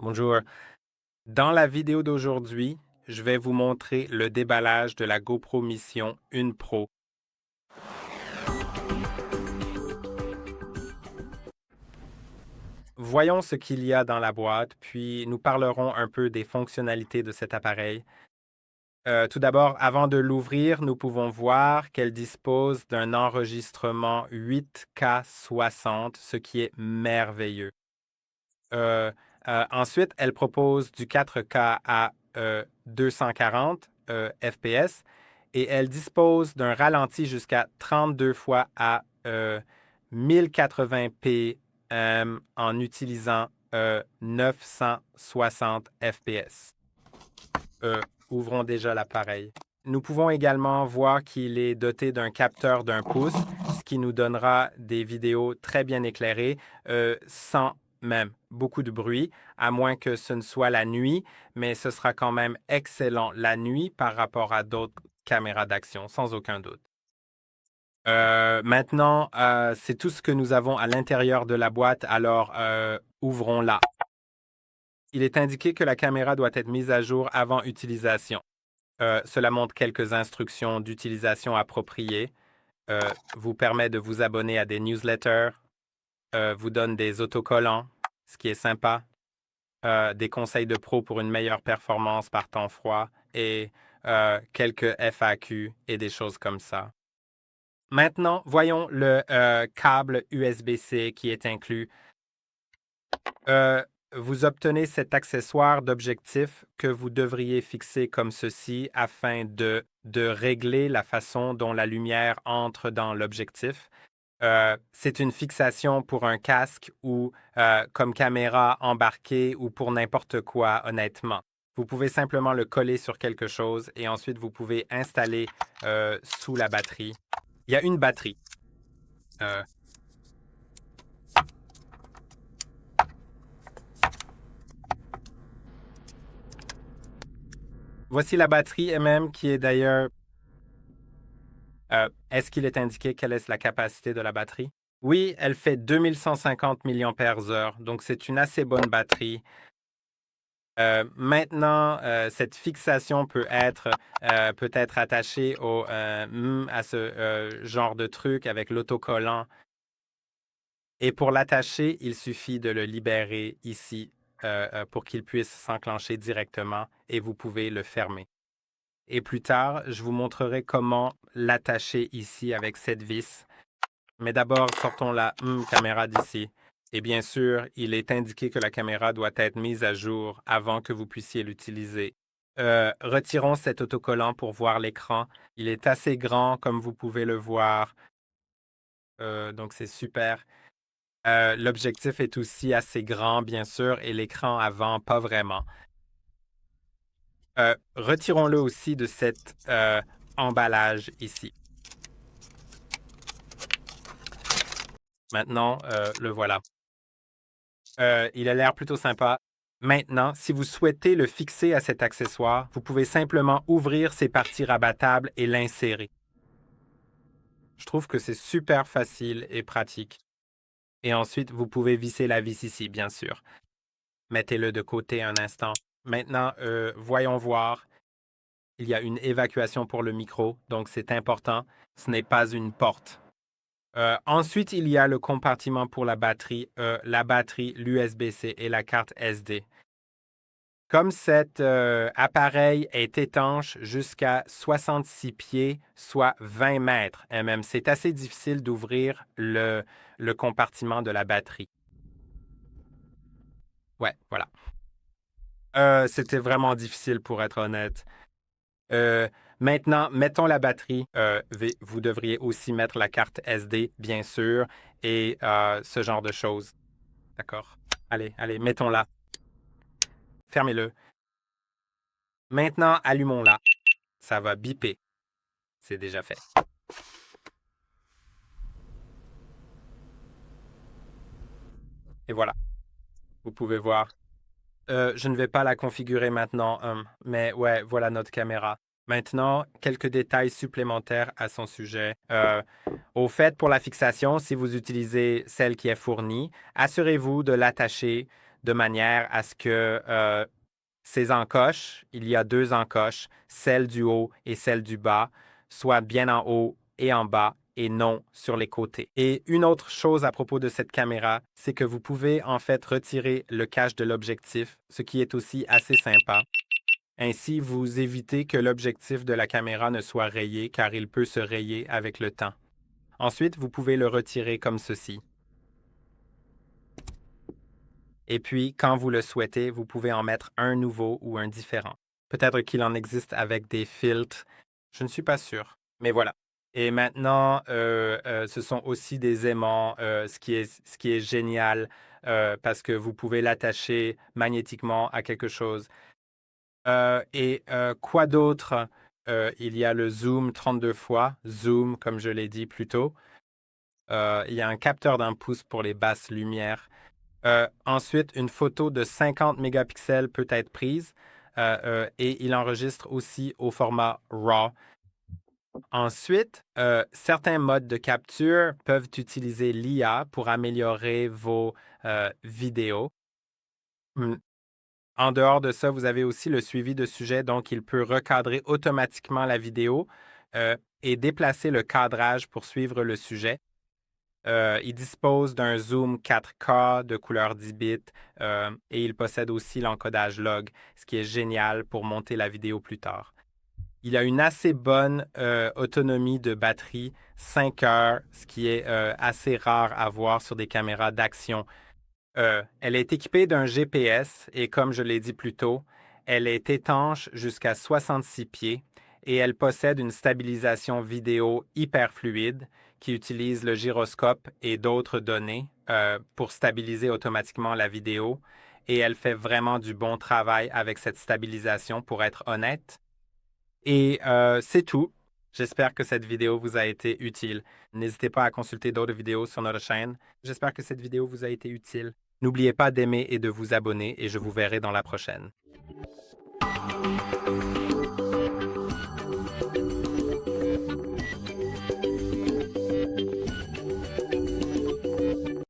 Bonjour. Dans la vidéo d'aujourd'hui, je vais vous montrer le déballage de la GoPro Mission 1 Pro. Voyons ce qu'il y a dans la boîte, puis nous parlerons un peu des fonctionnalités de cet appareil. Tout d'abord, avant de l'ouvrir, nous pouvons voir qu'elle dispose d'un enregistrement 8K 60, ce qui est merveilleux. Euh, Ensuite, elle propose du 4K à 240 FPS et elle dispose d'un ralenti jusqu'à 32 fois à 1080p en utilisant 960 FPS. Euh, Ouvrons déjà l'appareil. Nous pouvons également voir qu'il est doté d'un capteur d'1 pouce, ce qui nous donnera des vidéos très bien éclairées, sans même beaucoup de bruit, à moins que ce ne soit la nuit, mais ce sera quand même excellent la nuit par rapport à d'autres caméras d'action, sans aucun doute. Maintenant, c'est tout ce que nous avons à l'intérieur de la boîte, alors ouvrons-la. Il est indiqué que la caméra doit être mise à jour avant utilisation. Cela montre quelques instructions d'utilisation appropriées, vous permet de vous abonner à des newsletters, vous donne des autocollants, ce qui est sympa, des conseils de pro pour une meilleure performance par temps froid et quelques FAQ et des choses comme ça. Maintenant, voyons le câble USB-C qui est inclus. Vous obtenez cet accessoire d'objectif que vous devriez fixer comme ceci afin de régler la façon dont la lumière entre dans l'objectif. C'est une fixation pour un casque ou comme caméra embarquée ou pour n'importe quoi, honnêtement. Vous pouvez simplement le coller sur quelque chose et ensuite vous pouvez installer sous la batterie. Il y a une batterie. Euh, Voici la batterie elle-même qui est d'ailleurs... est-ce qu'il est indiqué quelle est la capacité de la batterie? Oui, elle fait 2150 mAh, donc c'est une assez bonne batterie. Maintenant, cette fixation peut être peut-être attachée à ce genre de truc avec l'autocollant. Et pour l'attacher, il suffit de le libérer ici pour qu'il puisse s'enclencher directement et vous pouvez le fermer. Et plus tard, je vous montrerai comment l'attacher ici avec cette vis. Mais d'abord, sortons la caméra d'ici. Et bien sûr, il est indiqué que la caméra doit être mise à jour avant que vous puissiez l'utiliser. Retirons cet autocollant pour voir l'écran. Il est assez grand, comme vous pouvez le voir. Donc, c'est super. L'objectif est aussi assez grand, bien sûr, et l'écran avant, pas vraiment. Retirons-le aussi de cet emballage ici. Maintenant, le voilà. Il a l'air plutôt sympa. Maintenant, si vous souhaitez le fixer à cet accessoire, vous pouvez simplement ouvrir ces parties rabattables et l'insérer. Je trouve que c'est super facile et pratique. Et ensuite, vous pouvez visser la vis ici, bien sûr. Mettez-le de côté un instant. Maintenant, voyons voir. Il y a une évacuation pour le micro, donc c'est important. Ce n'est pas une porte. Ensuite, il y a le compartiment pour la batterie, l'USB-C et la carte SD. Comme cet appareil est étanche jusqu'à 66 pieds, soit 20 mètres mm, c'est assez difficile d'ouvrir le compartiment de la batterie. Ouais, voilà. C'était vraiment difficile pour être honnête. Maintenant, mettons la batterie. Vous devriez aussi mettre la carte SD, bien sûr, et ce genre de choses. D'accord? Allez, allez, mettons-la. Fermez-le. Maintenant, allumons-la. Ça va biper. C'est déjà fait. Et voilà. Vous pouvez voir. Je ne vais pas la configurer maintenant, mais ouais, voilà notre caméra. Maintenant, quelques détails supplémentaires à son sujet. Au fait, pour la fixation, si vous utilisez celle qui est fournie, assurez-vous de l'attacher de manière à ce que ces encoches, il y a deux encoches, celle du haut et celle du bas, soient bien en haut et en bas et non sur les côtés. Et une autre chose à propos de cette caméra, c'est que vous pouvez en fait retirer le cache de l'objectif, ce qui est aussi assez sympa. Ainsi, vous évitez que l'objectif de la caméra ne soit rayé car il peut se rayer avec le temps. Ensuite, vous pouvez le retirer comme ceci. Et puis, quand vous le souhaitez, vous pouvez en mettre un nouveau ou un différent. Peut-être qu'il en existe avec des filtres. Je ne suis pas sûr. Mais voilà. Et maintenant, ce sont aussi des aimants, ce qui est génial parce que vous pouvez l'attacher magnétiquement à quelque chose. Quoi d'autre? Il y a le zoom 32 fois, zoom, comme je l'ai dit plus tôt. Il y a un capteur d'un pouce pour les basses lumières. Ensuite, une photo de 50 mégapixels peut être prise et il enregistre aussi au format RAW. Ensuite, certains modes de capture peuvent utiliser l'IA pour améliorer vos vidéos. Hmm. En dehors de ça, vous avez aussi le suivi de sujet, donc il peut recadrer automatiquement la vidéo et déplacer le cadrage pour suivre le sujet. Il dispose d'un zoom 4K de couleur 10 bits et il possède aussi l'encodage log, ce qui est génial pour monter la vidéo plus tard. Il a une assez bonne autonomie de batterie, 5 heures, ce qui est assez rare à voir sur des caméras d'action. Elle est équipée d'un GPS et comme je l'ai dit plus tôt, elle est étanche jusqu'à 66 pieds et elle possède une stabilisation vidéo hyper fluide qui utilise le gyroscope et d'autres données pour stabiliser automatiquement la vidéo. Et elle fait vraiment du bon travail avec cette stabilisation, pour être honnête. Et c'est tout. J'espère que cette vidéo vous a été utile. N'hésitez pas à consulter d'autres vidéos sur notre chaîne. J'espère que cette vidéo vous a été utile. N'oubliez pas d'aimer et de vous abonner et je vous verrai dans la prochaine.